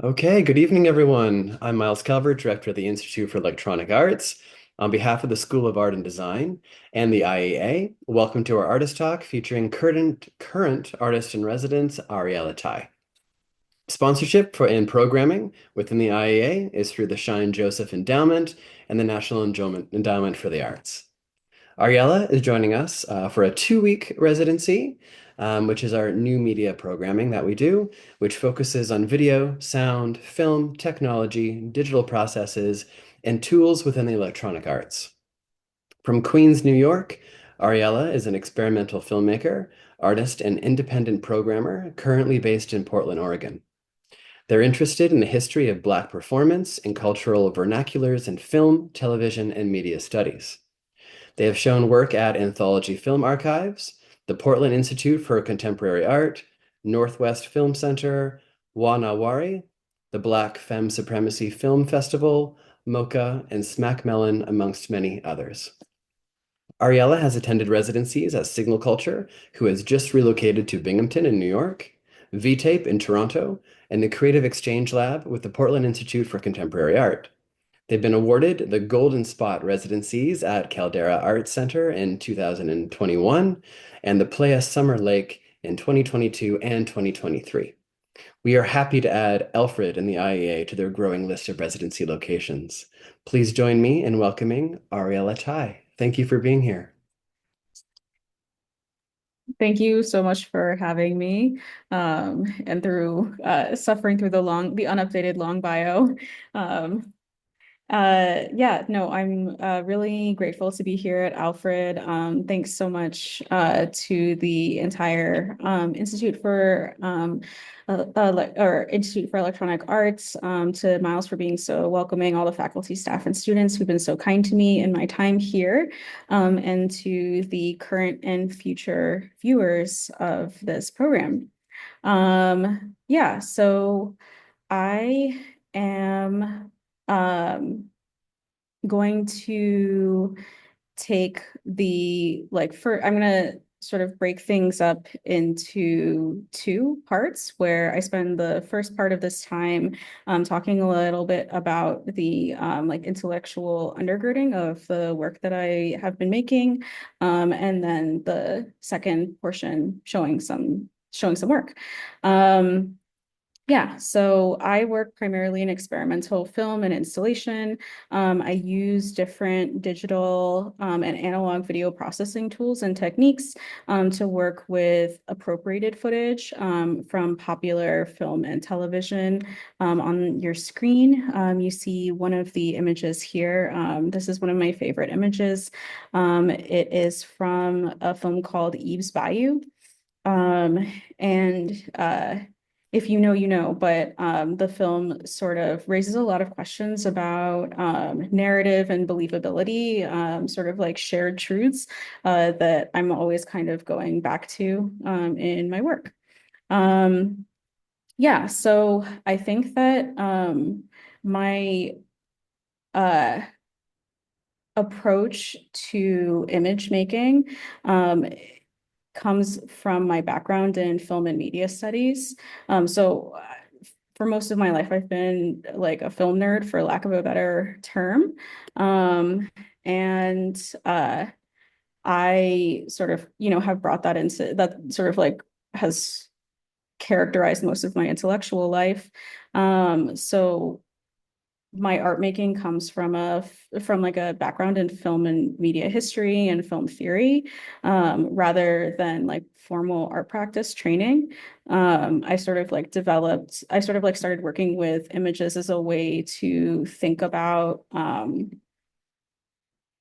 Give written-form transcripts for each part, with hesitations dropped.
Okay, good evening, everyone. I'm Miles Calvert, Director of the Institute for Electronic Arts. On behalf of the School of Art and Design and the IAA, welcome to our Artist Talk featuring current artist in residence, Ariella. Sponsorship for and programming within the IAA is through the Shine Joseph Endowment and the National Endowment for the Arts. Ariella is joining us for a 2-week residency, which is our new media programming that we do, which focuses on video, sound, film, technology, digital processes, and tools within the electronic arts. From Queens, New York, Ariella is an experimental filmmaker, artist, and independent programmer currently based in Portland, Oregon. They're interested in the history of Black performance and cultural vernaculars in film, television, and media studies. They have shown work at Anthology Film Archives, the Portland Institute for Contemporary Art, Northwest Film Center, Na Wari, the Black Femme Supremacy Film Festival, MOCA and Smack Mellon, amongst many others. Ariella has attended residencies at Signal Culture, who has just relocated to Binghamton in New York, VTape in Toronto, and the Creative Exchange Lab with the Portland Institute for Contemporary Art. They've been awarded the Golden Spot Residencies at Caldera Arts Center in 2021 and the Playa Summer Lake in 2022 and 2023. We are happy to add Alfred and the IEA to their growing list of residency locations. Please join me in welcoming Ariella Tai. Thank you for being here. Thank you so much for having me, and through suffering through the unupdated long bio. Um, yeah, no, I'm really grateful to be here at Alfred. Thanks so much to the entire Institute for Electronic Arts, to Miles for being so welcoming, all the faculty, staff, and students who've been so kind to me in my time here, and to the current and future viewers of this program. Yeah, so I am going to take I'm gonna sort of break things up into two parts where I spend the first part of this time talking a little bit about the intellectual undergirding of the work that I have been making, and then the second portion showing some work. Yeah, so I work primarily in experimental film and installation. I use different digital and analog video processing tools and techniques to work with appropriated footage from popular film and television. On your screen, you see one of the images here. This is one of my favorite images. It is from a film called Eve's Bayou. And if you know, you know, but the film sort of raises a lot of questions about narrative and believability, sort of like shared truths that I'm always kind of going back to in my work. Um, yeah, so I think that my uh, approach to image making comes from my background in film and media studies. So for most of my life, I've been like a film nerd, for lack of a better term. And I sort of, have brought that into that sort of like has characterized most of my intellectual life. So my art making comes from like a background in film and media history and film theory, rather than like formal art practice training. I sort of like started working with images as a way to think about,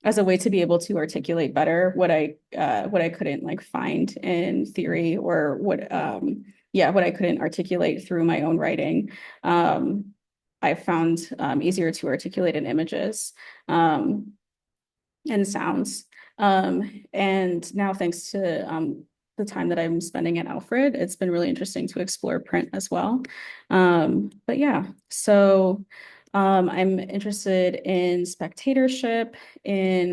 as a way to be able to articulate better what I couldn't like find in theory, or what I couldn't articulate through my own writing. I found easier to articulate in images and sounds. And now, thanks to the time that I'm spending at Alfred, it's been really interesting to explore print as well. But yeah, so I'm interested in spectatorship, in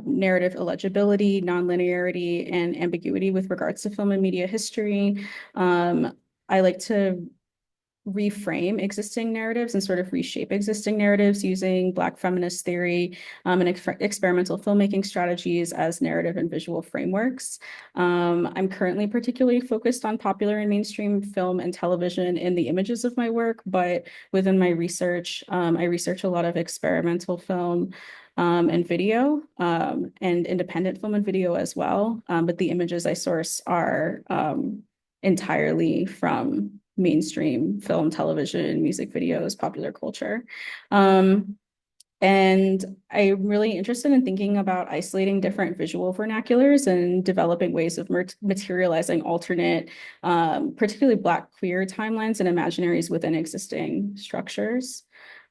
narrative illegibility, nonlinearity, and ambiguity with regards to film and media history. I like to reframe existing narratives and sort of reshape existing narratives using Black feminist theory and experimental filmmaking strategies as narrative and visual frameworks. I'm currently particularly focused on popular and mainstream film and television in the images of my work, but within my research, I research a lot of experimental film and video and independent film and video as well. But the images I source are entirely from mainstream film, television, music videos, popular culture. And I'm really interested in thinking about isolating different visual vernaculars and developing ways of materializing alternate, particularly Black queer timelines and imaginaries within existing structures.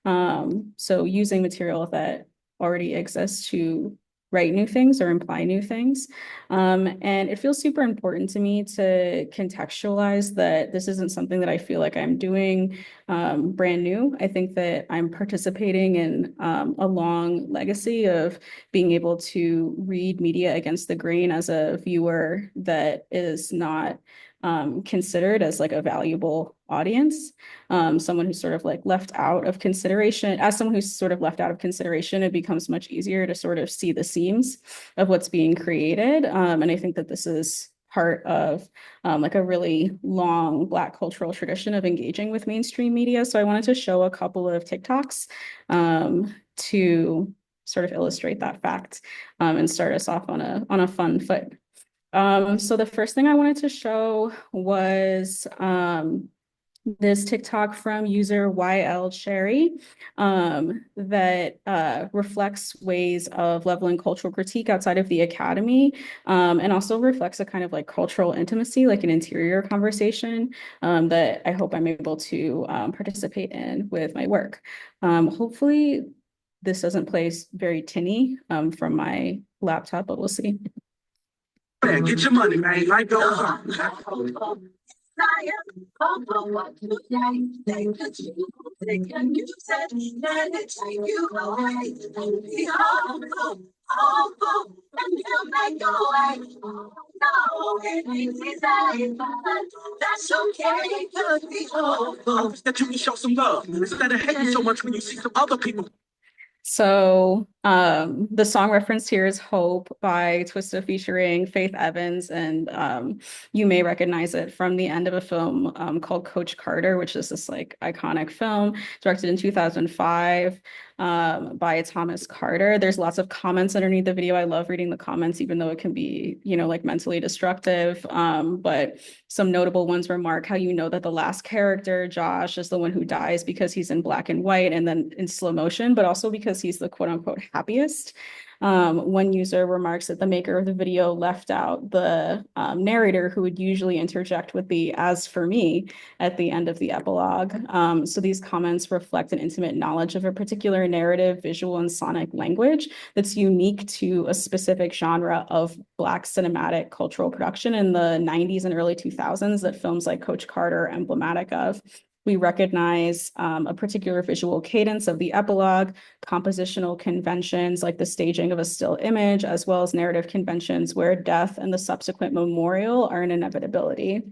So using material that already exists to write new things or imply new things. And it feels super important to me to contextualize that this isn't something that I feel like I'm doing brand new. I think that I'm participating in a long legacy of being able to read media against the grain as a viewer that is not considered as like a valuable audience. Someone who's sort of like left out of consideration. As someone who's sort of left out of consideration, it becomes much easier to sort of see the seams of what's being created. And I think that this is part of like a really long Black cultural tradition of engaging with mainstream media. So I wanted to show a couple of TikToks to sort of illustrate that fact and start us off on a fun foot. So the first thing I wanted to show was this TikTok from user YL Cherry that reflects ways of leveling cultural critique outside of the academy and also reflects a kind of like cultural intimacy, like an interior conversation that I hope I'm able to participate in with my work. Hopefully this doesn't play very tinny from my laptop, but we'll see. Yeah, get your money, man. Life goes on. That's okay. That you can show some love instead of hating so much when you see some other people. So the song referenced here is Hope by Twista featuring Faith Evans, and you may recognize it from the end of a film called Coach Carter, which is this like iconic film directed in 2005 by Thomas Carter. There's lots of comments underneath the video. I love reading the comments, even though it can be, you know, like mentally destructive. But some notable ones remark how you know that the last character, Josh, is the one who dies because he's in black and white and then in slow motion, but also because he's the quote unquote happiest. One user remarks that the maker of the video left out the narrator who would usually interject with the "as for me" at the end of the epilogue. So these comments reflect an intimate knowledge of a particular narrative, visual, and sonic language that's unique to a specific genre of Black cinematic cultural production in the 90s and early 2000s that films like Coach Carter are emblematic of. We recognize a particular visual cadence of the epilogue, compositional conventions like the staging of a still image, as well as narrative conventions where death and the subsequent memorial are an inevitability.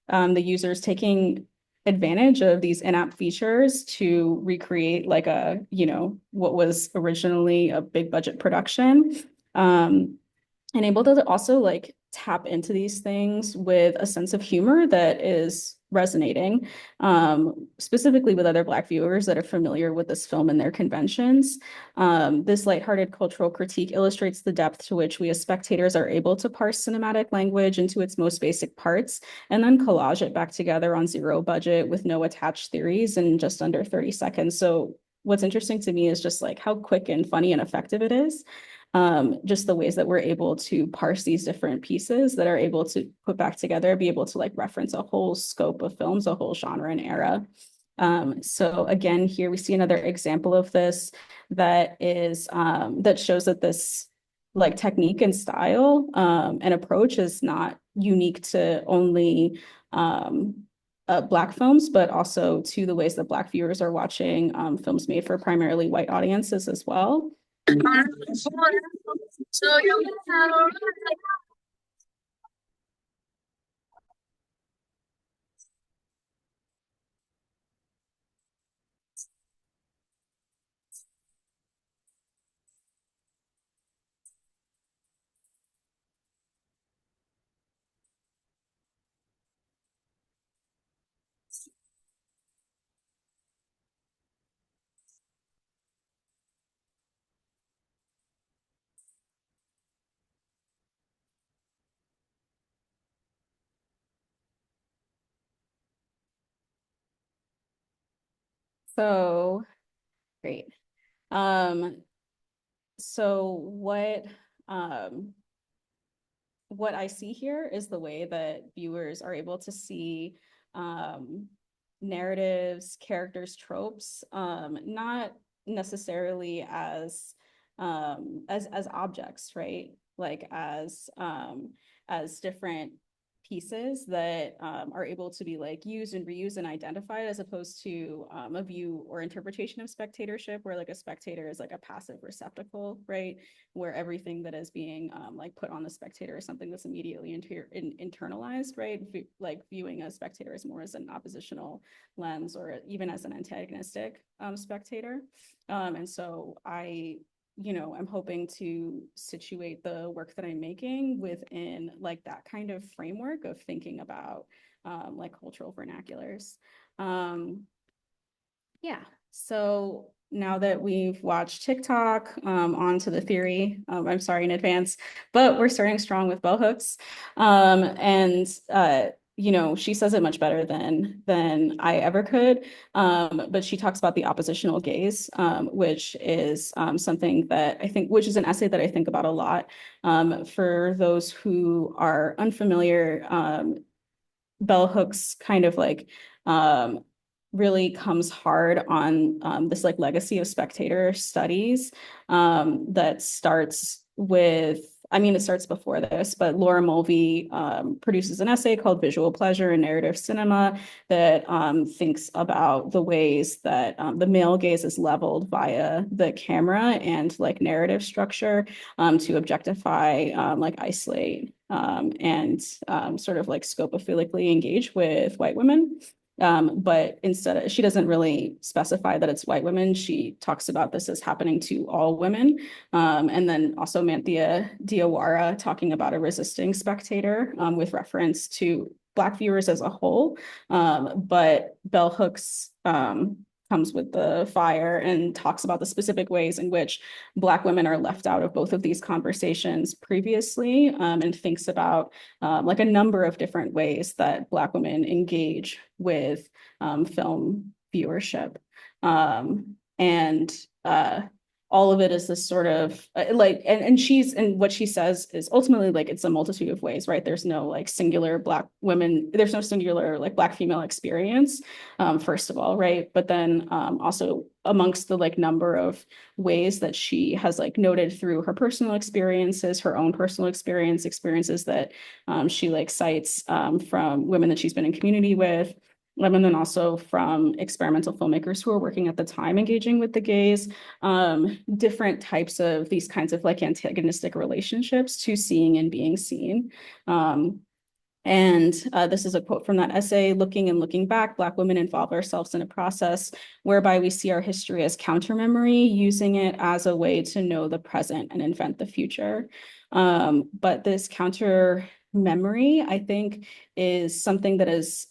The users taking advantage of these in-app features to recreate like a, you know, what was originally a big budget production, and able to also like tap into these things with a sense of humor that is resonating, specifically with other Black viewers that are familiar with this film and their conventions. This lighthearted cultural critique illustrates the depth to which we as spectators are able to parse cinematic language into its most basic parts and then collage it back together on zero budget with no attached theories in just under 30 seconds. So what's interesting to me is just like how quick and funny and effective it is. Just the ways that we're able to parse these different pieces that are able to put back together, be able to like reference a whole scope of films, a whole genre and era. So again, here we see another example of this that is that shows that this like technique and style and approach is not unique to only Black films, but also to the ways that Black viewers are watching films made for primarily white audiences as well. So great. Um, so what I see here is the way that viewers are able to see narratives, characters, tropes, not necessarily as objects, right? Like as different pieces that are able to be like used and reused and identified, as opposed to a view or interpretation of spectatorship, where like a spectator is like a passive receptacle, right? Where everything that is being like put on the spectator is something that's immediately internalized, right? Like viewing a spectator as more as an oppositional lens, or even as an antagonistic spectator. And so I'm hoping to situate the work that I'm making within like that kind of framework of thinking about like cultural vernaculars. Yeah, so now that we've watched TikTok, on to the theory. I'm sorry in advance, but we're starting strong with bell hooks. And she says it much better than I ever could. But she talks about the oppositional gaze, which is something that I think, which is an essay that I think about a lot. For those who are unfamiliar, bell hooks kind of like really comes hard on this like legacy of spectator studies that starts with, I mean, it starts before this, but Laura Mulvey produces an essay called Visual Pleasure in Narrative Cinema that thinks about the ways that the male gaze is leveled via the camera and like narrative structure to objectify, like isolate and sort of like scopophilically engage with white women. But instead, she doesn't really specify that it's white women. She talks about this as happening to all women. And then also Manthea Diawara talking about a resisting spectator with reference to Black viewers as a whole. But bell hooks comes with the fire and talks about the specific ways in which Black women are left out of both of these conversations previously, and thinks about like a number of different ways that Black women engage with film viewership. And all of it is this sort of like, and what she says is ultimately like it's a multitude of ways, right? There's no like singular Black women, there's no singular like Black female experience, first of all, right? But then also amongst the like number of ways that she has like noted through her personal experiences, her own personal experiences that she like cites from women that she's been in community with, and then also from experimental filmmakers who are working at the time engaging with the gaze, different types of these kinds of like antagonistic relationships to seeing and being seen. And this is a quote from that essay: "Looking and looking back, Black women involve ourselves in a process whereby we see our history as counter memory, using it as a way to know the present and invent the future." But this counter memory, I think, is something that is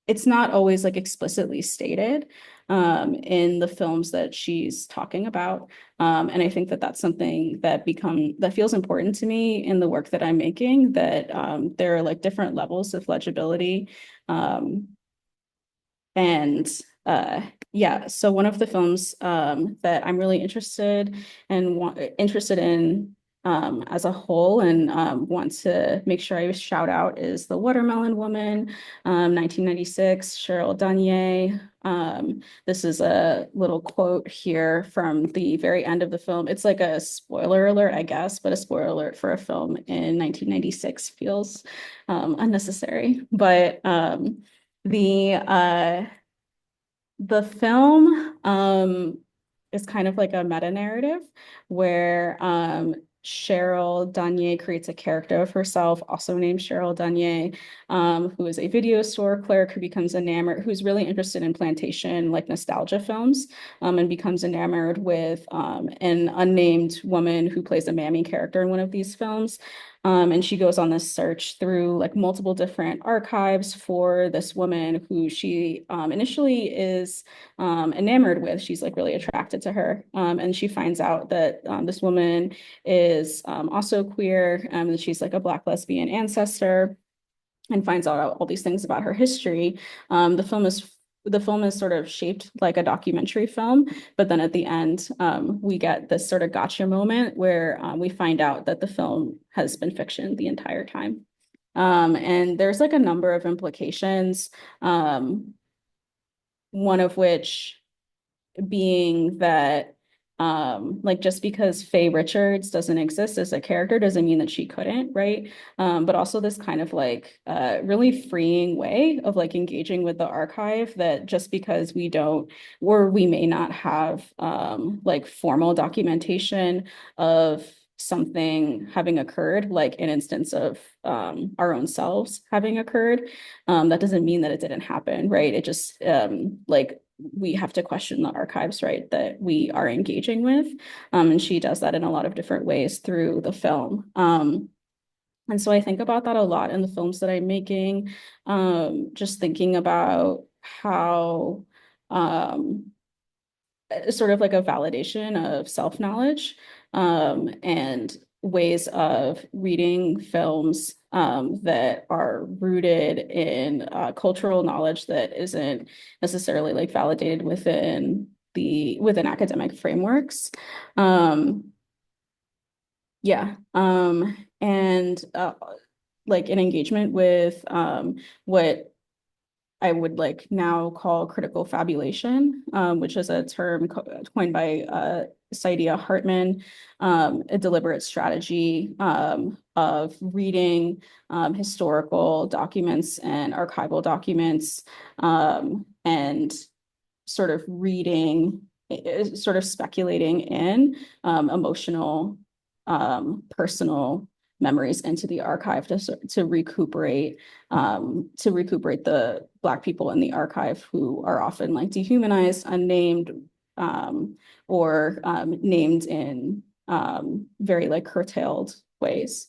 it's not always like explicitly stated in the films that she's talking about. And I think that that's something that feels important to me in the work that I'm making, that there are like different levels of legibility. And yeah, so one of the films that I'm really interested in as a whole, and want to make sure I shout out, is The Watermelon Woman, 1996, Cheryl Danier. This is a little quote here from the very end of the film. It's like a spoiler alert, I guess, but a spoiler alert for a film in 1996 feels unnecessary. But the film is kind of like a meta narrative where Cheryl Danier creates a character of herself, also named Cheryl Danier, who is a video store clerk who becomes enamored, who's really interested in plantation, like nostalgia films, and becomes enamored with an unnamed woman who plays a mammy character in one of these films. And she goes on this search through like multiple different archives for this woman who she initially is enamored with. She's like really attracted to her. And she finds out that this woman is also queer, and she's like a Black lesbian ancestor, and finds out all these things about her history. The film is the film is sort of shaped like a documentary film, but then at the end, we get this sort of gotcha moment where we find out that the film has been fiction the entire time. And there's like a number of implications, one of which being that like just because Faye Richards doesn't exist as a character doesn't mean that she couldn't, right? But also this kind of like really freeing way of like engaging with the archive, that just because we don't, or we may not have like formal documentation of something having occurred, like an instance of our own selves having occurred, that doesn't mean that it didn't happen, right? It just like we have to question the archives, right, that we are engaging with. And she does that in a lot of different ways through the film. And so I think about that a lot in the films that I'm making, just thinking about how sort of like a validation of self-knowledge, and ways of reading films that are rooted in cultural knowledge that isn't necessarily like validated within academic frameworks. Yeah. And like an engagement with what I would like now call critical fabulation, which is a term coined by Saidiya Hartman, a deliberate strategy of reading historical documents and archival documents, and sort of reading, sort of speculating in emotional, personal memories into the archive to recuperate the Black people in the archive who are often like dehumanized, unnamed, or named in very like curtailed ways.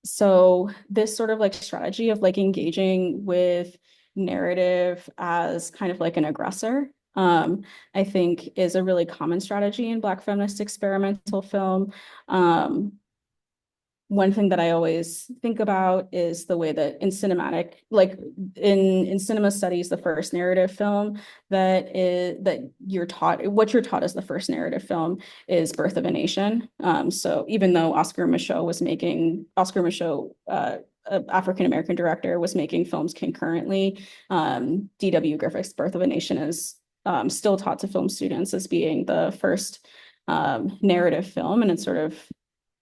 So this sort of like strategy of like engaging with narrative as kind of like an aggressor, I think is a really common strategy in Black feminist experimental film. One thing that I always think about is the way that in cinematic, like in cinema studies, the first narrative film that you're taught, what you're taught as the first narrative film is Birth of a Nation. So even though Oscar Michaud, African-American director, was making films concurrently, D.W. Griffith's Birth of a Nation is still taught to film students as being the first narrative film, and it's sort of,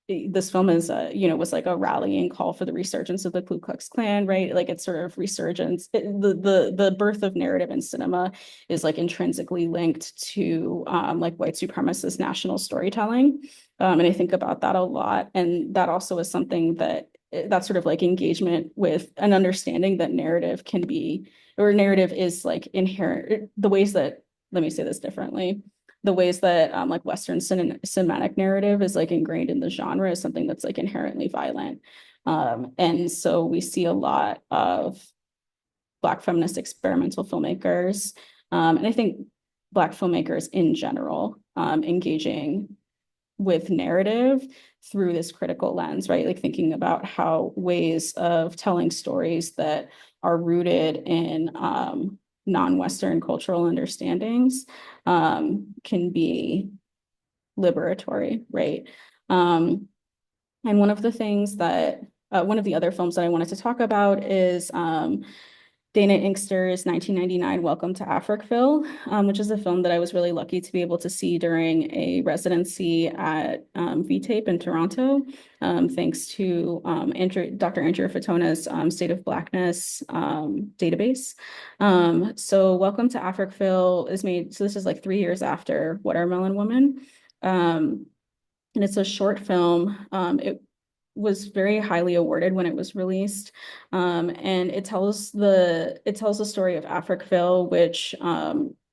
this film is, was like a rallying call for the resurgence of the Ku Klux Klan, right? Like it's sort of resurgence. The birth of narrative in cinema is like intrinsically linked to like white supremacist national storytelling. And I think about that a lot. And that also is something that sort of like engagement with an understanding that narrative can be, or narrative is like inherent, the ways that, let me say this differently, the ways that like Western cinematic narrative is like ingrained in the genre is something that's like inherently violent. And so we see a lot of Black feminist experimental filmmakers, and I think Black filmmakers in general, engaging with narrative through this critical lens, right? Like thinking about how ways of telling stories that are rooted in non-Western cultural understandings can be liberatory, right? And one of the other films that I wanted to talk about is Dana Inkster's 1999 Welcome to Africville, which is a film that I was really lucky to be able to see during a residency at VTape in Toronto, thanks to Dr. Andrea Fatona's State of Blackness database. So Welcome to Africville is made, so this is like 3 years after Watermelon Woman. And it's a short film. It was very highly awarded when it was released, and it tells the story of Africville, which,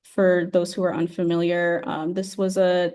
for those who are unfamiliar, this was a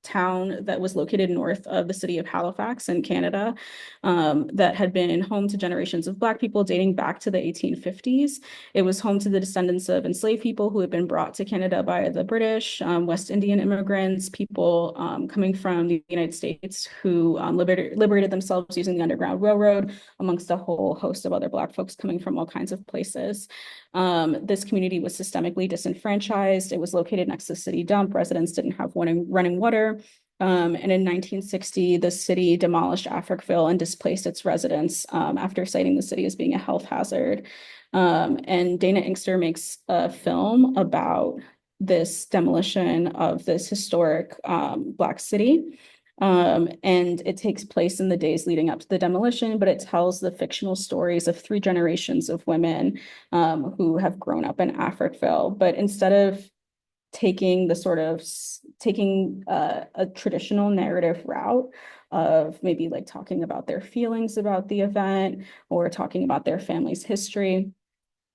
town that was located north of the city of Halifax in Canada, that had been home to generations of Black people dating back to the 1850s. It was home to the descendants of enslaved people who had been brought to Canada by the British, West Indian immigrants, people coming from the United States who liberated themselves using the Underground Railroad, amongst a whole host of other Black folks coming from all kinds of places. This community was systemically disenfranchised. It was located next to the city dump. Residents didn't have running water. And in 1960, the city demolished Africville and displaced its residents after citing the city as being a health hazard. And Dana Inkster makes a film about this demolition of this historic Black city. And it takes place in the days leading up to the demolition, but it tells the fictional stories of 3 generations of women who have grown up in Africville. But instead of taking a traditional narrative route of maybe like talking about their feelings about the event or talking about their family's history,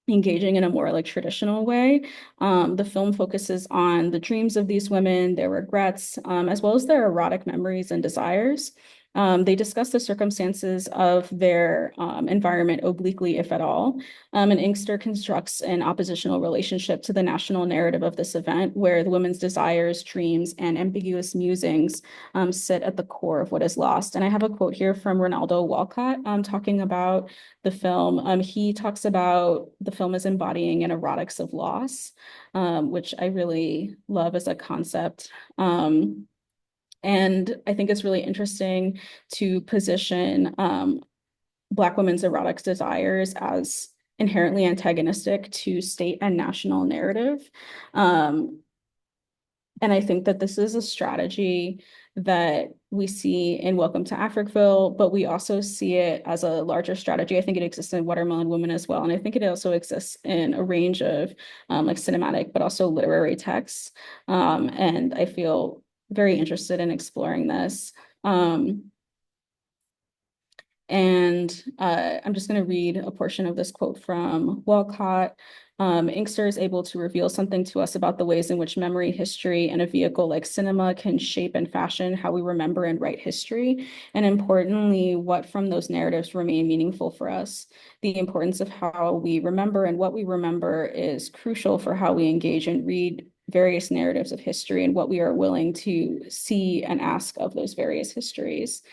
engaging in a more like traditional way. The film focuses on the dreams of these women, their regrets, as well as their erotic memories and desires. They discuss the circumstances of their environment obliquely, if at all. And Inkster constructs an oppositional relationship to the national narrative of this event, where the women's desires, dreams, and ambiguous musings sit at the core of what is lost. And I have a quote here from Ronaldo Walcott talking about the film. He talks about the film as embodying an erotics of loss, which I really love as a concept. And I think it's really interesting to position Black women's erotic desires as inherently antagonistic to state and national narrative. And I think that this is a strategy that we see in Welcome to Africville, but we also see it as a larger strategy. I think it exists in Watermelon Woman as well. And I think it also exists in a range of like cinematic, but also literary texts. And I feel very interested in exploring this. And I'm just going to read a portion of this quote from Walcott. Inkster is able to reveal something to us about the ways in which memory, history, and a vehicle like cinema can shape and fashion how we remember and write history, and importantly, what from those narratives remain meaningful for us. The importance of how we remember and what we remember is crucial for how we engage and read various narratives of history and what we are willing to see and ask of those various histories.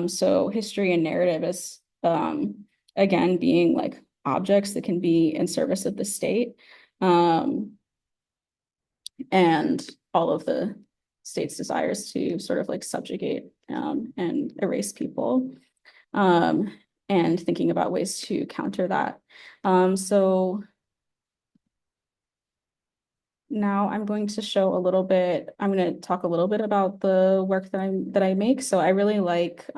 So history and narrative is, again, being like objects that can be in service of the state, and all of the state's desires to sort of like subjugate and erase people, and thinking about ways to counter that. So now I'm going to show a little bit, I'm going to talk a little bit about the work that I make. So I really like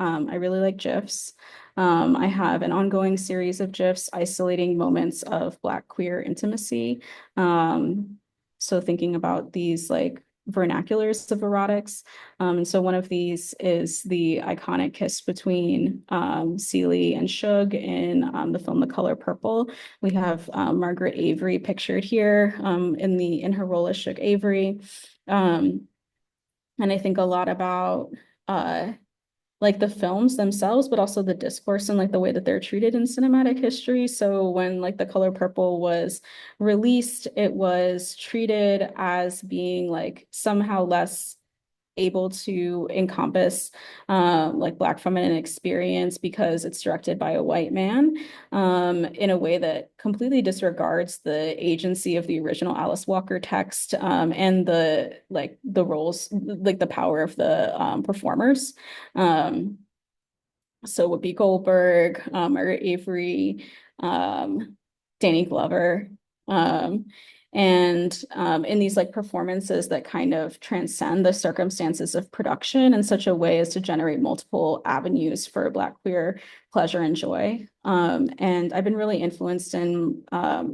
GIFs. I have an ongoing series of GIFs isolating moments of Black queer intimacy. So thinking about these like vernaculars of erotics. And so one of these is the iconic kiss between Celie and Suge in the film The Color Purple. We have Margaret Avery pictured here in her role as Suge Avery. And I think a lot about like the films themselves, but also the discourse and like the way that they're treated in cinematic history. So when like The Color Purple was released, it was treated as being like somehow less able to encompass like Black feminine experience because it's directed by a white man in a way that completely disregards the agency of the original Alice Walker text and the roles, like the power of the performers. So Whoopi Goldberg, Margaret Avery, Danny Glover. And in these like performances that kind of transcend the circumstances of production in such a way as to generate multiple avenues for Black queer pleasure and joy. And I've been really influenced in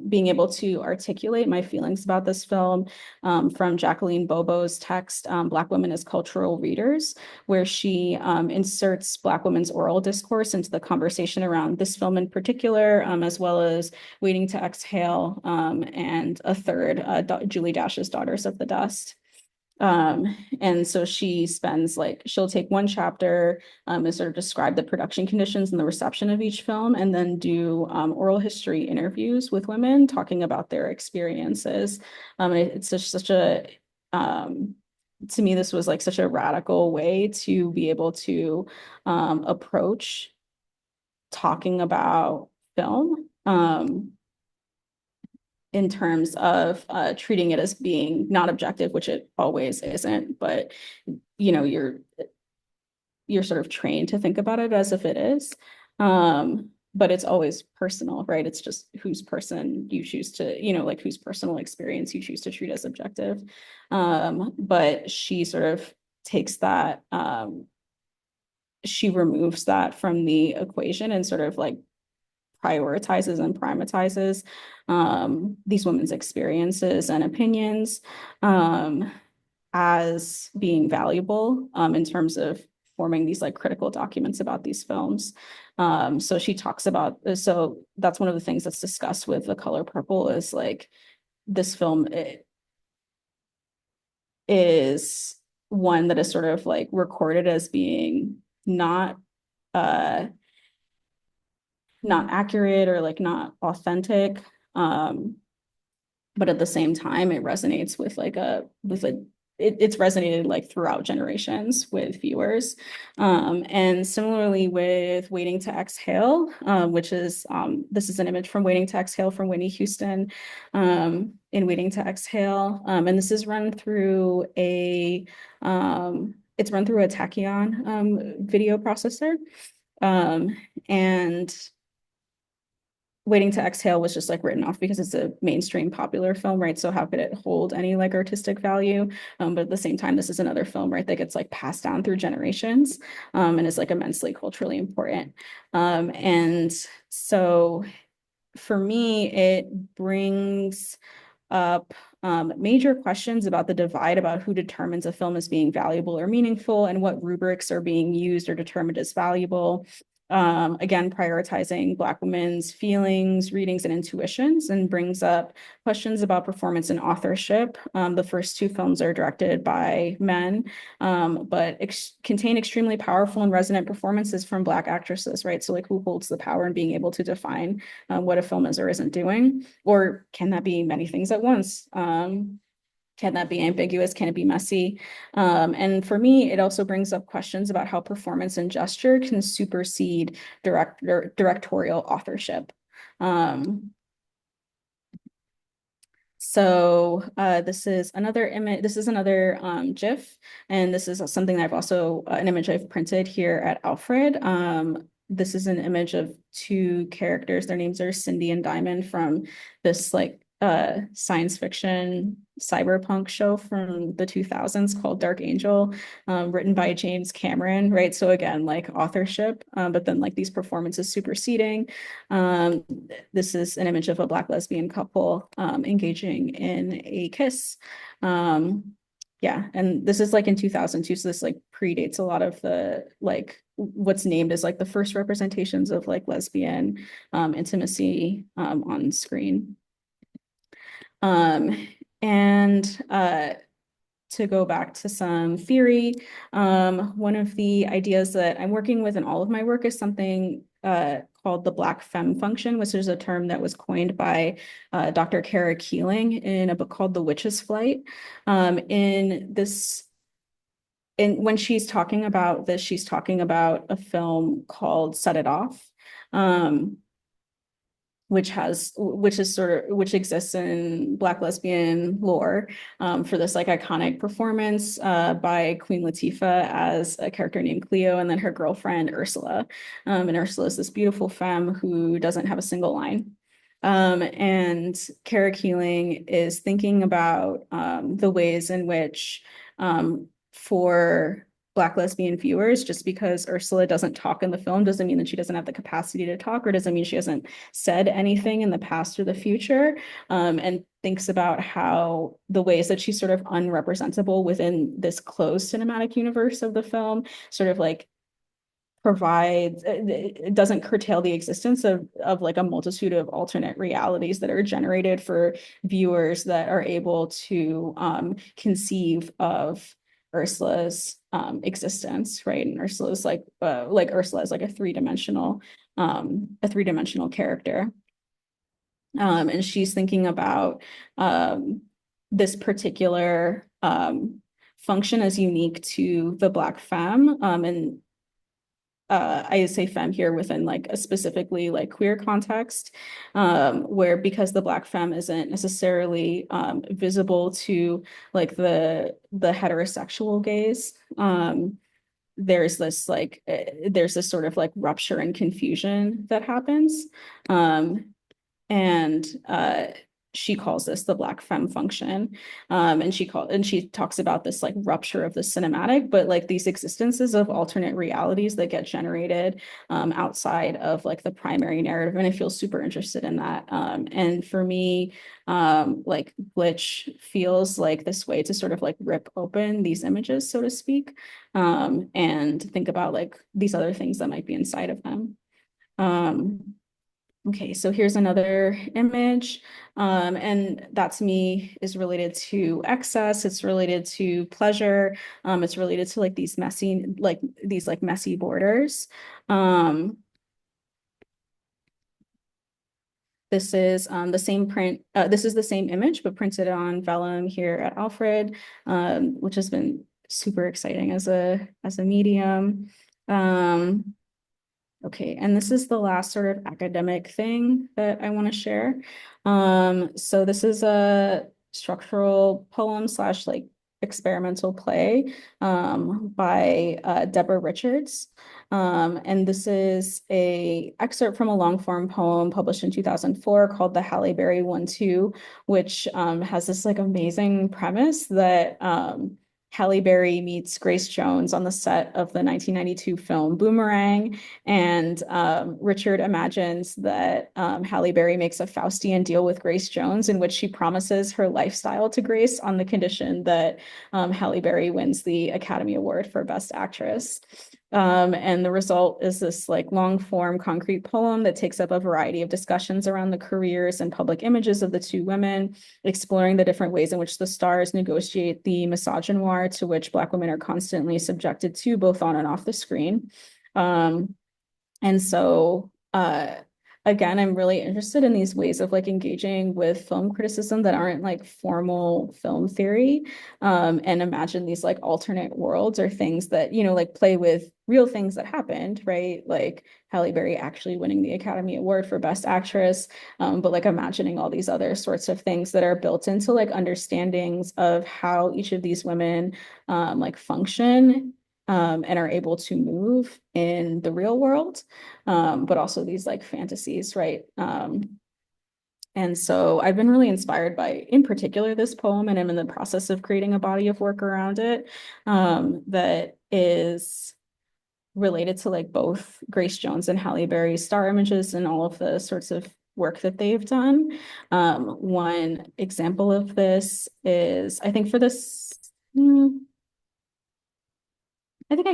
being able to articulate my feelings about this film from Jacqueline Bobo's text, Black Women as Cultural Readers, where she inserts Black women's oral discourse into the conversation around this film in particular, as well as Waiting to Exhale and a third, Julie Dash's Daughters of the Dust. And so she spends like, she'll take one chapter and sort of describe the production conditions and the reception of each film, and then do oral history interviews with women talking about their experiences. It's just such a, to me, this was like such a radical way to be able to approach talking about film. In terms of treating it as being not objective, which it always isn't, but you know, you're sort of trained to think about it as if it is. But it's always personal, right? It's just whose person you choose to, you know, like whose personal experience you choose to treat as objective. But she sort of takes that, she removes that from the equation and sort of like prioritizes and primatizes these women's experiences and opinions as being valuable in terms of forming these like critical documents about these films. So she talks about, so that's one of the things that's discussed with The Color Purple is like this film is one that is sort of like recorded as being not not accurate or like not authentic. But at the same time, it resonates with like it's resonated like throughout generations with viewers. And similarly with Waiting to Exhale, which is this is an image from Waiting to Exhale from Whitney Houston in Waiting to Exhale. And this is run through a it's run through a Tachyon video processor. And Waiting to Exhale was just like written off because it's a mainstream popular film, right? So how could it hold any like artistic value? But at the same time, this is another film, right, that gets like passed down through generations and is like immensely culturally important. And so for me, it brings up major questions about the divide about who determines a film as being valuable or meaningful and what rubrics are being used or determined as valuable. Again, prioritizing Black women's feelings, readings, and intuitions, and brings up questions about performance and authorship. The first two films are directed by men, but contain extremely powerful and resonant performances from Black actresses, right? So like who holds the power in being able to define what a film is or isn't doing? Or can that be many things at once? Can that be ambiguous? Can it be messy? And for me, it also brings up questions about how performance and gesture can supersede directorial authorship. So this is another image. This is another GIF, and this is something that I've also an image I've printed here at Alfred. This is an image of two characters. Their names are Cindy and Diamond from this like science fiction cyberpunk show from the 2000s called Dark Angel, written by James Cameron, right? So again, like authorship, but then like these performances superseding. This is an image of a Black lesbian couple engaging in a kiss. Yeah, and this is like in 2002, so this like predates a lot of the like what's named as like the first representations of like lesbian intimacy on screen. And to go back to some theory, one of the ideas that I'm working with in all of my work is something called the Black Femme function, which is a term that was coined by Dr. Kara Keeling in a book called The Witch's Flight. When she's talking about this, she's talking about a film called Set It Off. Which exists in Black lesbian lore for this like iconic performance by Queen Latifah as a character named Cleo, and then her girlfriend Ursula. And Ursula is this beautiful femme who doesn't have a single line. And Kara Keeling is thinking about the ways in which for Black lesbian viewers, just because Ursula doesn't talk in the film doesn't mean that she doesn't have the capacity to talk, or doesn't mean she hasn't said anything in the past or the future, and thinks about how the ways that she's sort of unrepresentable within this closed cinematic universe of the film sort of like provides, it doesn't curtail the existence of like a multitude of alternate realities that are generated for viewers that are able to conceive of Ursula's existence, right? And Ursula's like Ursula is like a three-dimensional character. And she's thinking about this particular function as unique to the Black femme. And I say femme here within like a specifically like queer context, where because the Black femme isn't necessarily visible to like the heterosexual gaze, there's this sort of like rupture and confusion that happens. And she calls this the Black femme function. And she talks about this like rupture of the cinematic, but like these existences of alternate realities that get generated outside of like the primary narrative. And I feel super interested in that. And for me, like Glitch feels like this way to sort of like rip open these images, so to speak, and think about like these other things that might be inside of them. Okay, so here's another image. And that to me is related to excess, it's related to pleasure, it's related to like these messy borders. This is the same print, this is the same image, but printed on vellum here at Alfred, which has been super exciting as a medium. Okay, and this is the last sort of academic thing that I want to share. So this is a structural poem slash like experimental play by Deborah Richards. And this is a excerpt from a long form poem published in 2004 called The Halle Berry 1-2, which has this like amazing premise that Halle Berry meets Grace Jones on the set of the 1992 film Boomerang, and Richard imagines that Halle Berry makes a Faustian deal with Grace Jones in which she promises her lifestyle to Grace on the condition that Halle Berry wins the Academy Award for Best Actress. And the result is this like long form concrete poem that takes up a variety of discussions around the careers and public images of the two women, exploring the different ways in which the stars negotiate the misogynoir to which Black women are constantly subjected to, both on and off the screen. And so again, I'm really interested in these ways of like engaging with film criticism that aren't like formal film theory, and imagine these like alternate worlds or things that, you know, like play with real things that happened, right? Like Halle Berry actually winning the Academy Award for Best Actress, but like imagining all these other sorts of things that are built into like understandings of how each of these women like function and are able to move in the real world, but also these like fantasies, right? And so I've been really inspired by, in particular, this poem, and I'm in the process of creating a body of work around it that is related to like both Grace Jones and Halle Berry's star images and all of the sorts of work that they've done. One example of this is, I think for this, I think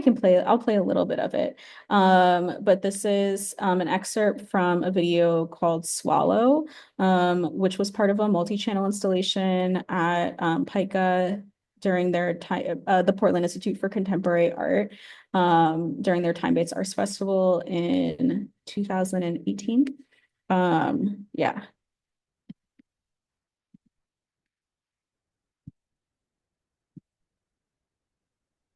I'll play a little bit of it. But this is an excerpt from a video called Swallow, which was part of a multi-channel installation at PICA during their time, the Portland Institute for Contemporary Art, during their Time-Based Arts Festival in 2018. Yeah.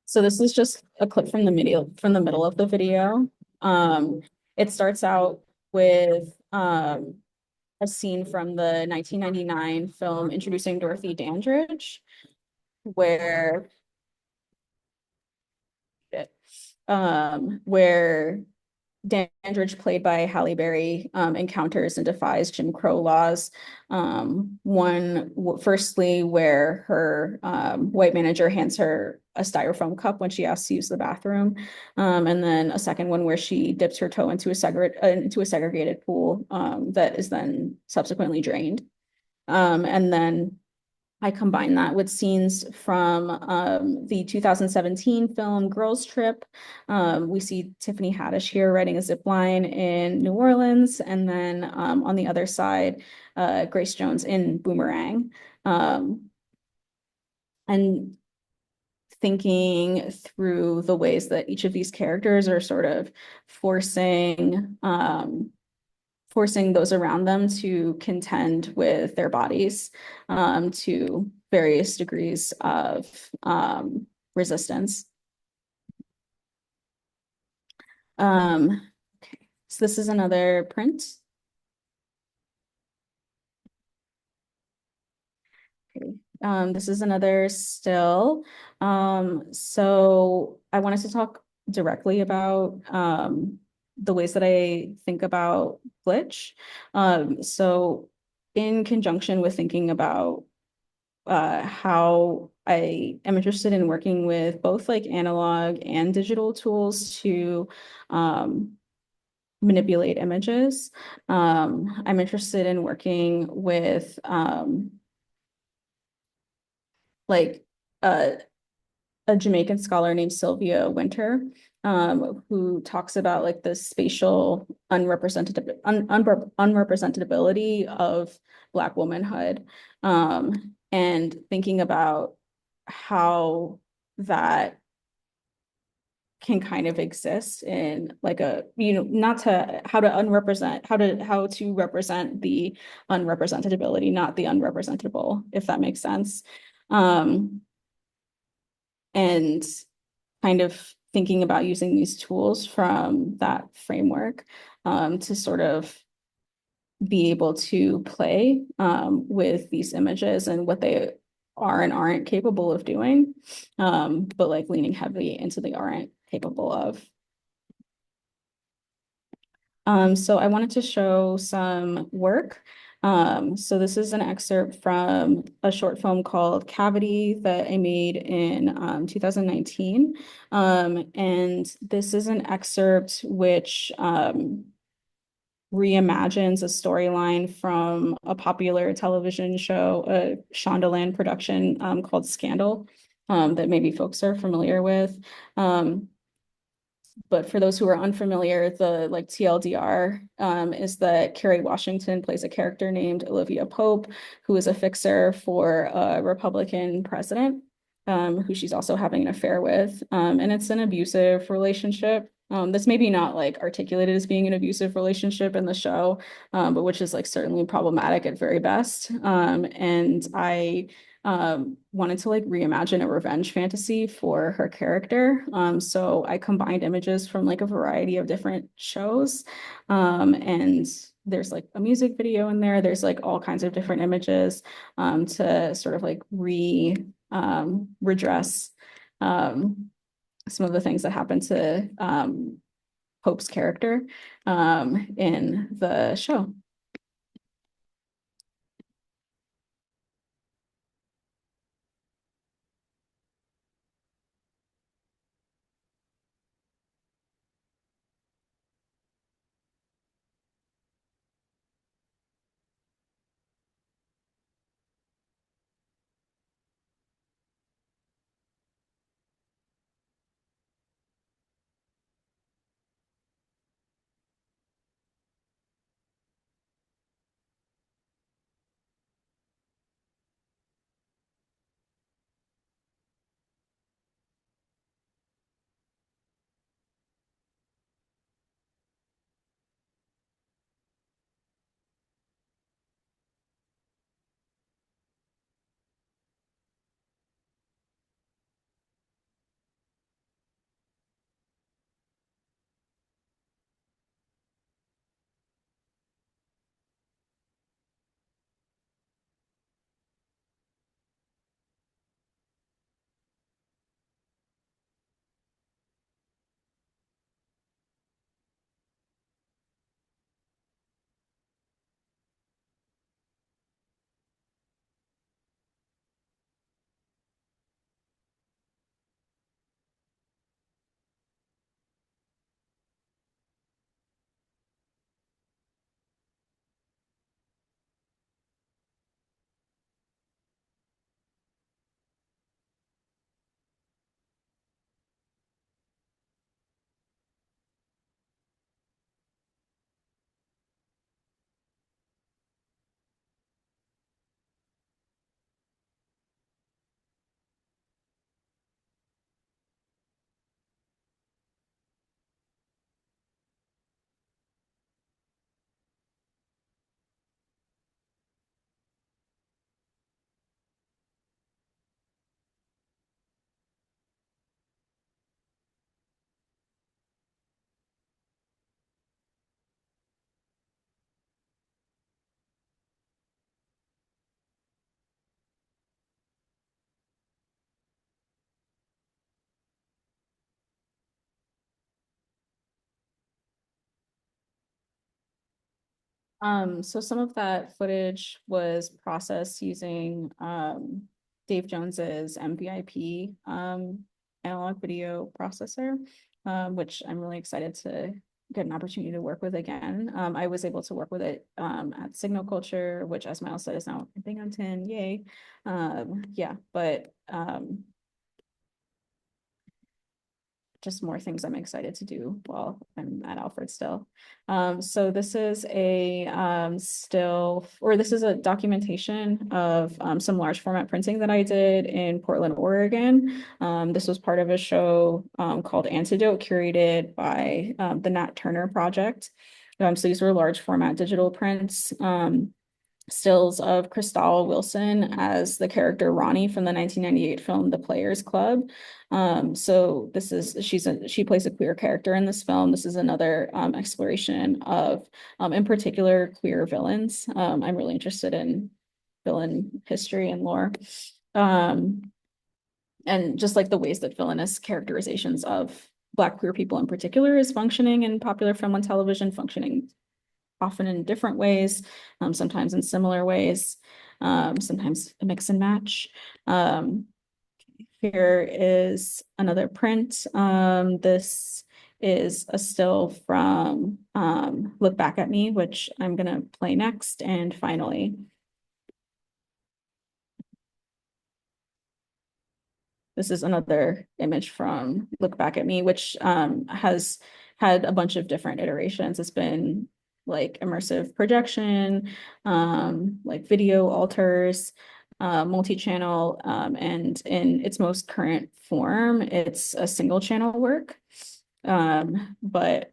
So this is just a clip from the middle of the video. It starts out with a scene from the 1999 film introducing Dorothy Dandridge, where where Dandridge, played by Halle Berry, encounters and defies Jim Crow laws. Firstly, where her white manager hands her a styrofoam cup when she asks to use the bathroom, and then a second one where she dips her toe into a segregated pool that is then subsequently drained. And then I combine that with scenes from the 2017 film Girls Trip. We see Tiffany Haddish here riding a zip line in New Orleans, and then on the other side, Grace Jones in Boomerang. And thinking through the ways that each of these characters are sort of forcing those around them to contend with their bodies to various degrees of resistance. Okay, so this is another print. Okay. This is another still. So I wanted to talk directly about the ways that I think about glitch. So in conjunction with thinking about how I am interested in working with both like analog and digital tools to manipulate images. I'm interested in working with like uh, a Jamaican scholar named Sylvia Winter, who talks about like the spatial unrepresentability of Black womanhood, and thinking about how that can kind of exist in like a, not to how to unrepresent, how to represent the unrepresentability, not the unrepresentable, if that makes sense. And kind of thinking about using these tools from that framework to sort of be able to play with these images and what they are and aren't capable of doing, but like leaning heavily into the aren't capable of. So I wanted to show some work. So this is an excerpt from a short film called Cavity that I made in 2019. And this is an excerpt which reimagines a storyline from a popular television show, a Shondaland production called Scandal, that maybe folks are familiar with. But for those who are unfamiliar, the like TLDR is that Kerry Washington plays a character named Olivia Pope, who is a fixer for a Republican president, who she's also having an affair with. And it's an abusive relationship. That's maybe not like articulated as being an abusive relationship in the show, but which is like certainly problematic at very best. And I wanted to like reimagine a revenge fantasy for her character. So I combined images from like a variety of different shows. And there's like a music video in there. There's like all kinds of different images to sort of like redress some of the things that happened to Pope's character in the show. So some of that footage was processed using Dave Jones's MVIP analog video processor, which I'm really excited to get an opportunity to work with again. I was able to work with it at Signal Culture, which, as Miles said, is now in Binghamton. Yay! Yeah, but just more things I'm excited to do while I'm at Alfred still. So this is a still, or this is a documentation of some large format printing that I did in Portland, Oregon. This was part of a show called Antidote, curated by the Nat Turner Project. So these were large format digital prints. Stills of Crystal Wilson as the character Ronnie from the 1998 film The Players Club. So this is she plays a queer character in this film. This is another exploration of in particular queer villains. I'm really interested in villain history and lore. And just like the ways that villainous characterizations of Black queer people in particular is functioning in popular film and television, functioning often in different ways, sometimes in similar ways, sometimes a mix and match. Here is another print. This is a still from Look Back at Me, which I'm gonna play next. And finally, this is another image from Look Back at Me, which has had a bunch of different iterations. It's been like immersive projection, like video alters, multi-channel, and in its most current form, it's a single channel work. But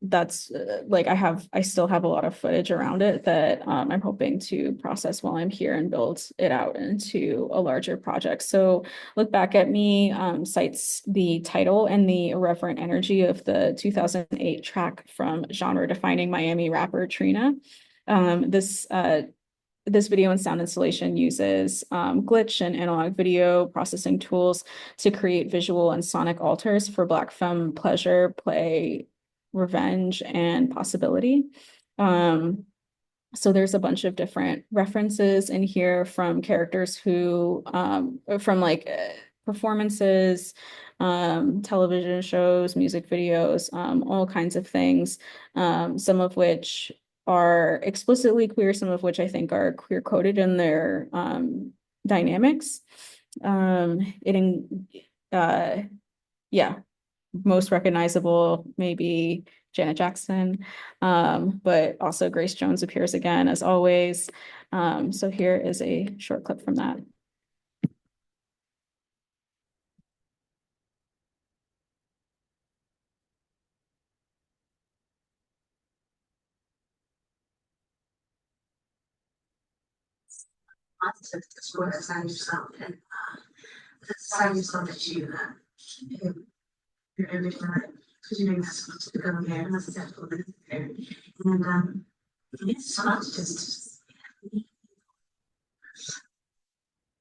that's like I still have a lot of footage around it that I'm hoping to process while I'm here and build it out into a larger project. So Look Back at Me cites the title and the irreverent energy of the 2008 track from genre-defining Miami rapper Trina. This video and sound installation uses glitch and analog video processing tools to create visual and sonic alters for Black femme pleasure, play, revenge, and possibility. So there's a bunch of different references in here from characters who, from like performances, television shows, music videos, all kinds of things, some of which are explicitly queer, some of which I think are queer coded in their dynamics. Yeah, most recognizable maybe Janet Jackson, but also Grace Jones appears again as always. So here is a short clip from that. To explore that side of yourself and the side of yourself that you're everything right because you're not supposed to go there unless it's absolutely there. And it's fun to just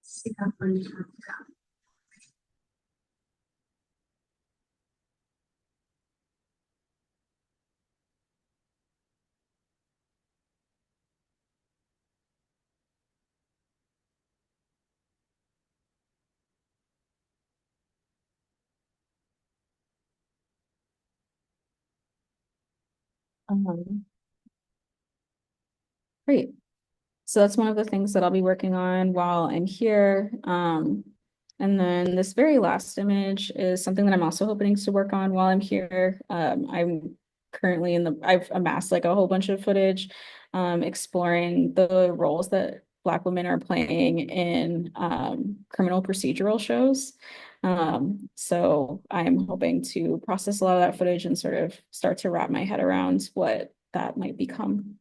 see how far you can go. Um, Great. So that's one of the things that I'll be working on while I'm here. And then this very last image is something that I'm also hoping to work on while I'm here. I'm currently I've amassed like a whole bunch of footage, exploring the roles that Black women are playing in criminal procedural shows. So I'm hoping to process a lot of that footage and sort of start to wrap my head around what that might become.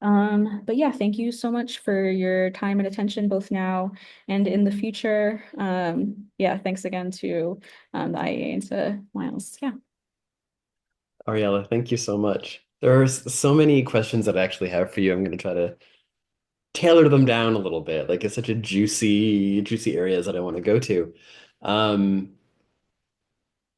But yeah, thank you so much for your time and attention, both now and in the future. Yeah, thanks again to the IEA and to Miles. Yeah. Ariella, thank you so much. There are so many questions that I actually have for you. I'm going to try to tailor them down a little bit. Like it's such a juicy areas that I want to go to. I'm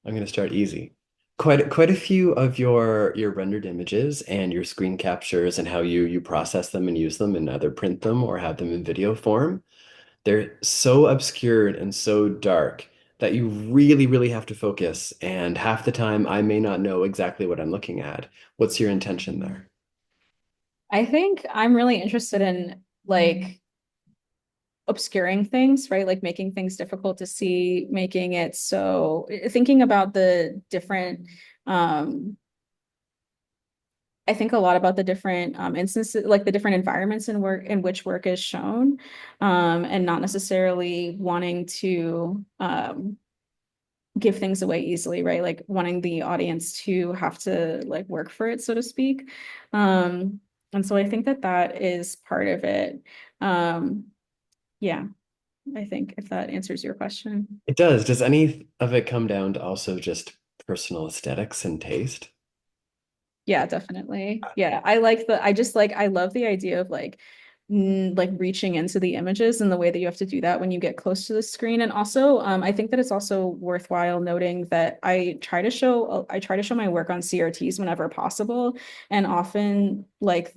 going to start easy. quite a few of your rendered images and your screen captures and how you process them and use them and either print them or have them in video form. They're so obscured and so dark that you really, really have to focus. And half the time, I may not know exactly what I'm looking at. What's your intention there? I think I'm really interested in like obscuring things, right? Like making things difficult to see, making it so thinking about the different I think a lot about the different instances, like the different environments in work in which work is shown, and not necessarily wanting to give things away easily, right? Like wanting the audience to have to like work for it, so to speak. And so I think that that is part of it. Um, yeah, I think if that answers your question. It does. Does any of it come down to also just personal aesthetics and taste? Yeah, definitely. Yeah, I like the, I just like, I love the idea of like reaching into the images and the way that you have to do that when you get close to the screen. And also, I think that it's also worthwhile noting that I try to show my work on CRTs whenever possible. And often like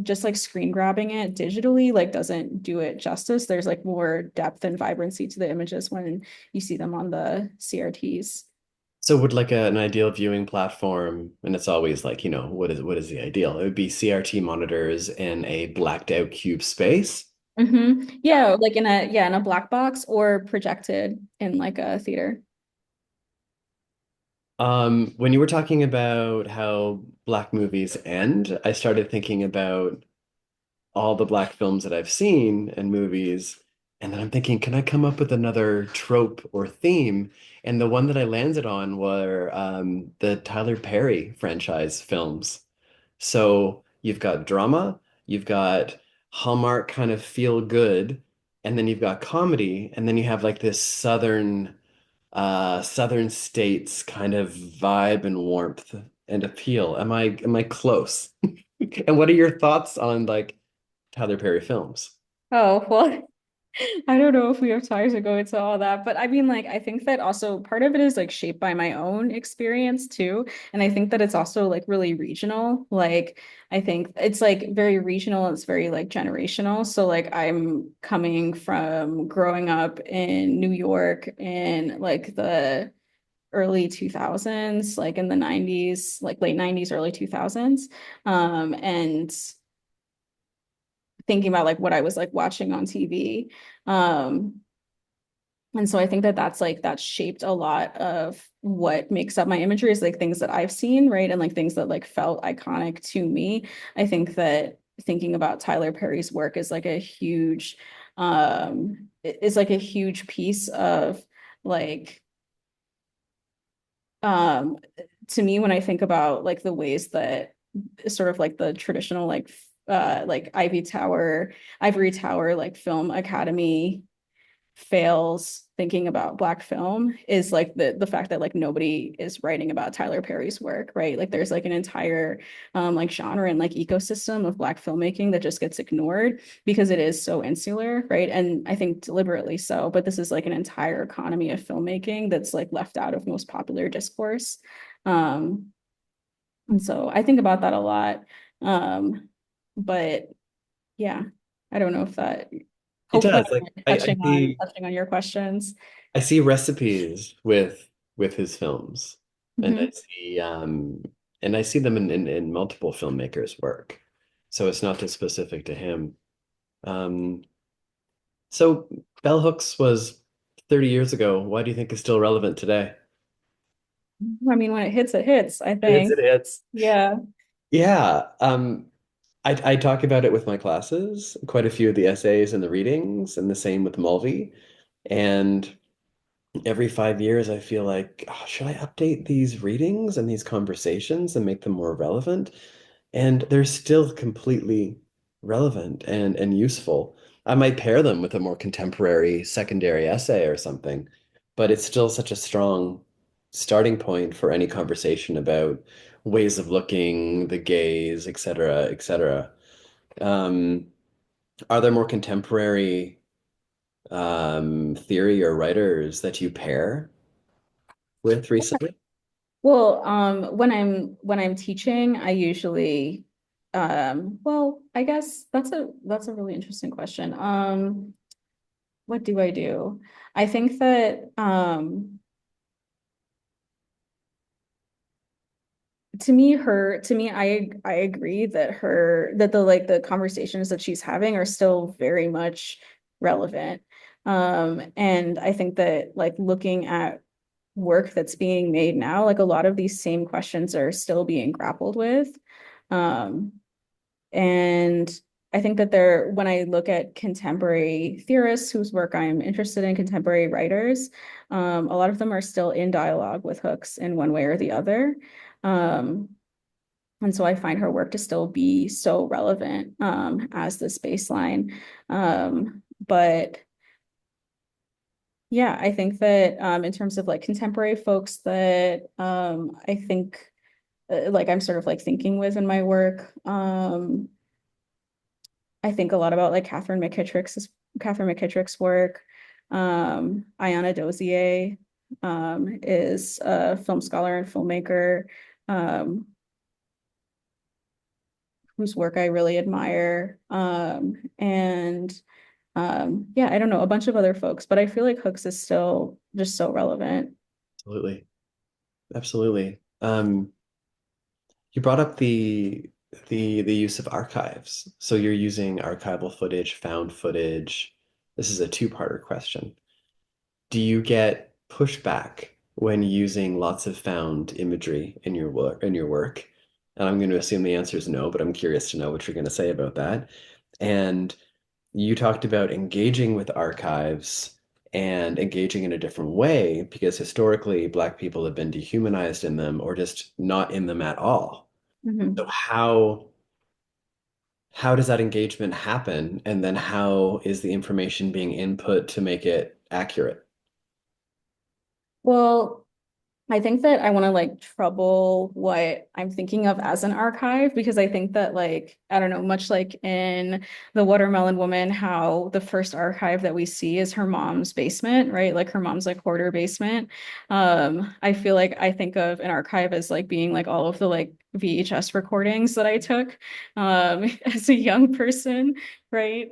just like screen grabbing it digitally, like doesn't do it justice. There's like more depth and vibrancy to the images when you see them on the CRTs. So would like an ideal viewing platform, and it's always like, what is the ideal? It would be CRT monitors in a blacked out cube space. Yeah, like in a black box or projected in like a theater. When you were talking about how black movies end, I started thinking about all the black films that I've seen and movies, and then I'm thinking, can I come up with another trope or theme? And the one that I landed on were the Tyler Perry franchise films. So you've got drama, you've got Hallmark kind of feel good, and then you've got comedy, and then you have like this southern states kind of vibe and warmth and appeal. Am I close? And what are your thoughts on like Tyler Perry films? Oh, well, I don't know if we have time to go into all that, but I mean, like, I think that also part of it is like shaped by my own experience too. And I think that it's also like really regional. Like, I think it's like very regional, it's very like generational. So, like, I'm coming from growing up in New York in like the early 2000s, like in the 90s, like late 90s, early 2000s. And thinking about like what I was like watching on TV. Um, and so I think that that's shaped a lot of what makes up my imagery is like things that I've seen, right? And like things that like felt iconic to me. I think that thinking about Tyler Perry's work is like a huge is like a huge piece of like um to me when I think about like the ways that sort of like the traditional like ivory tower like film academy fails thinking about black film is like the fact that like nobody is writing about Tyler Perry's work, right? Like there's like an entire like genre and like ecosystem of black filmmaking that just gets ignored because it is so insular, right? And I think deliberately so, but this is like an entire economy of filmmaking that's like left out of most popular discourse. Um, and so I think about that a lot. But yeah, I don't know if that It hopefully does. Like I'm I see touching on your questions. I see recipes with his films. And I Mhm. see and I see them in multiple filmmakers' work. So it's not just specific to him. Um so Bell Hooks was 30 years ago. Why do you think it's still relevant today? I mean, when it hits, I It's think. it hits. Yeah. Yeah. I talk about it with my classes, quite a few of the essays and the readings, and the same with Mulvey. And every 5 years, I feel like, oh, should I update these readings and these conversations and make them more relevant? And they're still completely relevant and useful. I might pair them with a more contemporary secondary essay or something, but it's still such a strong starting point for any conversation about ways of looking, the gaze, et cetera, et cetera. Um, are there more contemporary theory or writers that you pair with recently? Well, when I'm teaching, I usually, well, I guess that's a really interesting question. What do I do? I think that to me, I agree that that the conversations that she's having are still very much relevant. And I think that like looking at work that's being made now, like a lot of these same questions are still being grappled with. Um, and I think that when I look at contemporary theorists whose work I'm interested in, contemporary writers, a lot of them are still in dialogue with hooks in one way or the other. Um, and so I find her work to still be so relevant as this baseline. But yeah, I think that in terms of like contemporary folks that I think like I'm sort of like thinking with in my work, I think a lot about like Catherine McKittrick's work. Ayanna Dozier is a film scholar and filmmaker. Um, whose work I really admire. And yeah, I don't know, a bunch of other folks, but I feel like Hooks is still just so relevant. Absolutely. Absolutely. You brought up the use of archives. So you're using archival footage, found footage. This is a two-parter question. Do you get pushback when using lots of found imagery in your work? And I'm going to assume the answer is no, but I'm curious to know what you're going to say about that. And you talked about engaging with archives and engaging in a different way because historically Black people have been dehumanized in them or just not in them at all. So Mhm. how does that engagement happen? And then how is the information being input to make it accurate? Well, I think that I want to like trouble what I'm thinking of as an archive because I think that like I don't know, much like in The Watermelon Woman, how the first archive that we see is her mom's basement, right? Like her mom's like hoarder basement. I feel like I think of an archive as like being like all of the like VHS recordings that I took as a young person, right?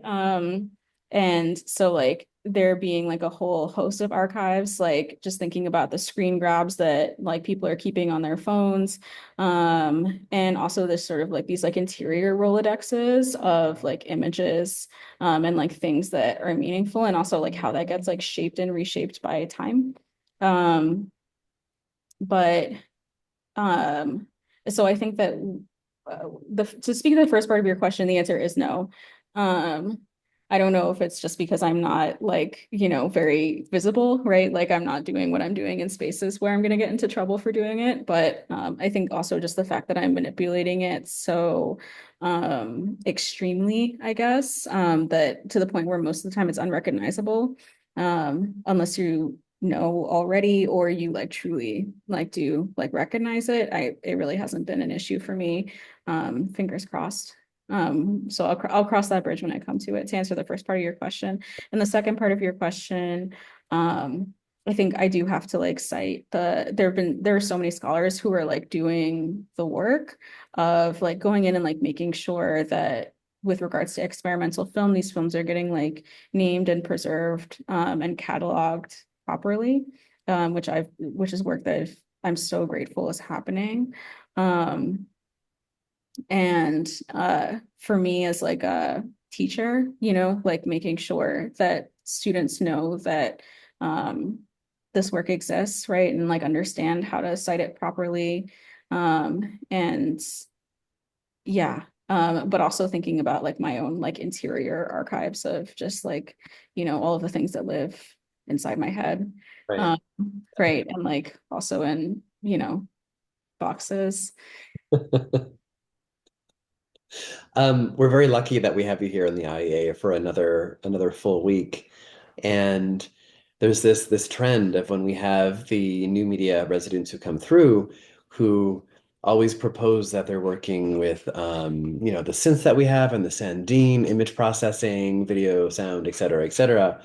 And so like there being like a whole host of archives, like just thinking about the screen grabs that like people are keeping on their phones. And also this sort of like these like interior Rolodexes of like images and like things that are meaningful and also like how that gets like shaped and reshaped by time. Um, but um, so I think that the to speak to the first part of your question, the answer is no. Um, I don't know if it's just because I'm not like, you know, very visible, right? Like I'm not doing what I'm doing in spaces where I'm going to get into trouble for doing it. But I think also just the fact that I'm manipulating it so extremely, I guess, that to the point where most of the time it's unrecognizable, unless you know already or you like truly like do like recognize it. It really hasn't been an issue for me. Fingers crossed. So I'll cross that bridge when I come to it to answer the first part of your question. And the second part of your question, I think I do have to like cite there are so many scholars who are like doing the work of like going in and like making sure that with regards to experimental film, these films are getting like named and preserved and cataloged properly, which is work that I'm so grateful is happening. Um, and for me as like a teacher, you know, like making sure that students know that this work exists, right? And like understand how to cite it properly. And yeah, but also thinking about like my own like interior archives of just like, you know, all of the things that live inside my head. Right. Um, right. And like also in, you know, boxes. We're very lucky that we have you here in the IEA for another full week. And there's this trend of when we have the new media residents who come through who always propose that they're working with you know, the synths that we have and the Sandine image processing, video, sound, et cetera, et cetera.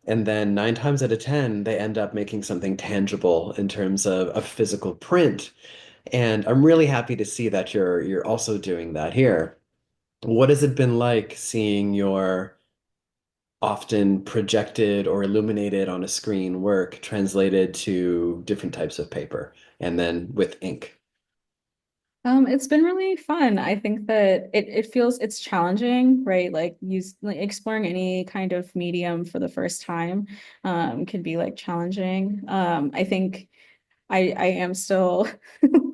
And then 9 times out of 10, they end up making something tangible in terms of a physical print. And I'm really happy to see that you're also doing that here. What has it been like seeing your often projected or illuminated on a screen work translated to different types of paper and then with ink? It's been really fun. I think that it feels it's challenging, right? Like exploring any kind of medium for the first time can be like challenging. I think I am still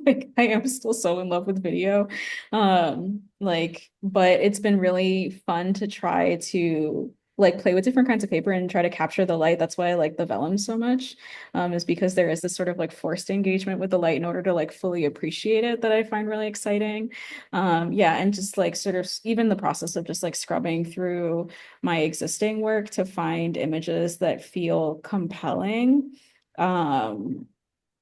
like I am still so in love with video. But it's been really fun to try to like play with different kinds of paper and try to capture the light. That's why I like the vellum so much, is because there is this sort of like forced engagement with the light in order to like fully appreciate it that I find really exciting. Yeah, and just like sort of even the process of just like scrubbing through my existing work to find images that feel compelling. Um,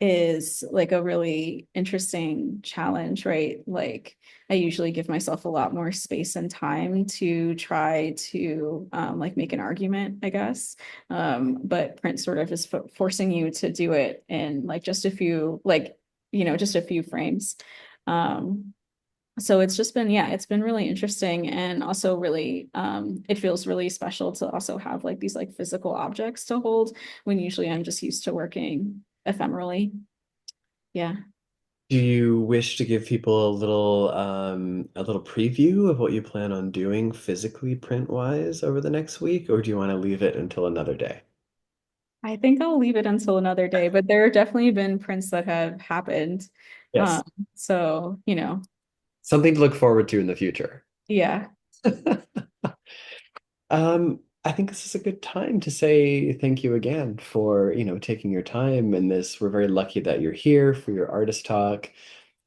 is like a really interesting challenge, right? Like I usually give myself a lot more space and time to try to like make an argument, I guess. But print sort of is forcing you to do it in like just a few, like, just a few frames. Um, so it's just been, yeah, it's been really interesting and also really, it feels really special to also have like these like physical objects to hold when usually I'm just used to working ephemerally. Yeah. Do you wish to give people a little preview of what you plan on doing physically print-wise over the next week, or do you want to leave it until another day? I think I'll leave it until another day, but there have definitely been prints that have happened. Um, Yes. so, Something to look forward to in the future. yeah. I think this is a good time to say thank you again for, taking your time in this. We're very lucky that you're here for your artist talk.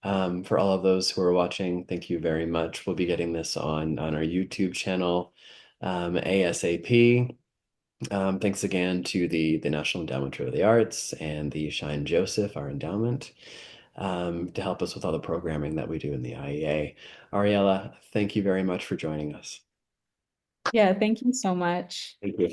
For all of those who are watching, thank you very much. We'll be getting this on our YouTube channel, ASAP. Thanks again to the National Endowment for the Arts and the Shine Joseph, our endowment, to help us with all the programming that we do in the IEA. Ariella, thank you very much for joining us. Yeah, thank you so much. Thank you.